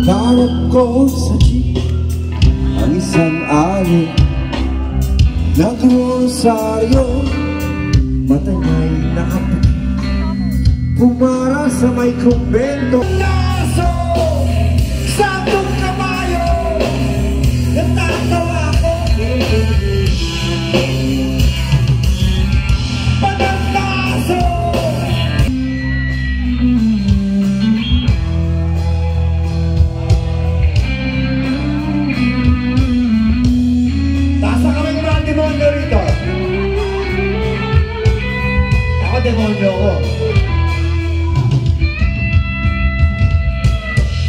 Darap ko sa jeep ang isang ali, nag-rosaryo, matangay nakaputi, pumara sa may kumbento. Naso, santong kabayo, natatawa ko. Panagnaso, tasa kami mga demonyo rito. Ako demonyo ko.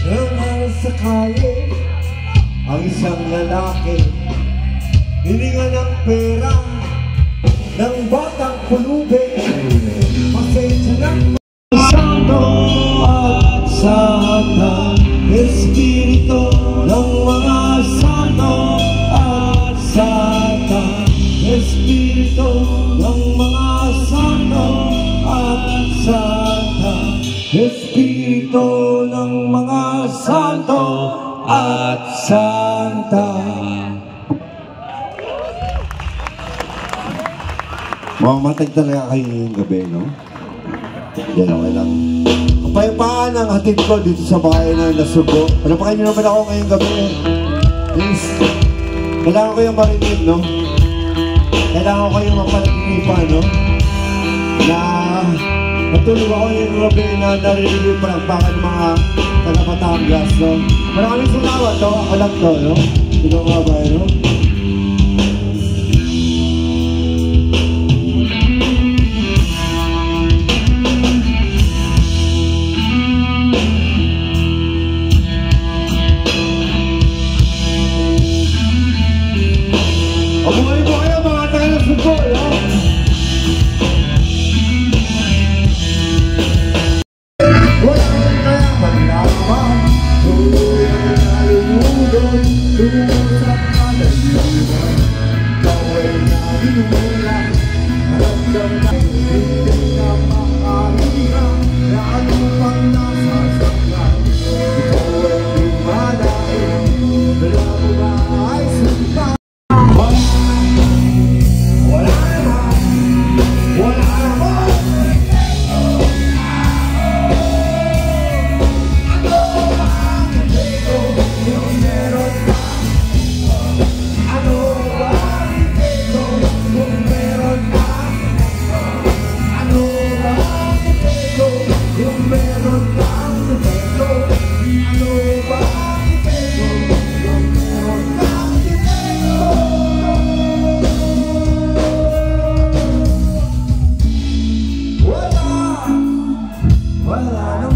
Nang sa kaya ang isang lalaki, hininga ng pera ng batang pulubi. Pasensya ng Santo at Santa, Espiritu ng mga santo at Santa, Espiritu ng mga santo at Santa, Espiritu ng mga santo at Santa. Mamamatag talaga kayo ngayong gabi, no? Yan, okay lang. Kapayapaan ang hatid ko dito sa bahay na Nasugo. Palapakan nyo naman ako ngayong gabi. Please, kailangan ko yung marinig, no? Kailangan ko yung mapalaginipan, no? Na natulog ako yung gabi na narinig yung palakpakan ng mga taga-Batangas, no? Maraming salamat, no? Ako lang to, no? Ito nga ba, no? Abuhay mo kayo mga taga-Nasugo, no? Wala kaya maglaman, tuloy ang nalulunod, lumusap ka na liwan. Ikaw ay nabinulang, maramdam na hindi ka makahirap, na ano pang nasasaklan. Ikaw ay lumalain, wala mo ba ay sundan? Wala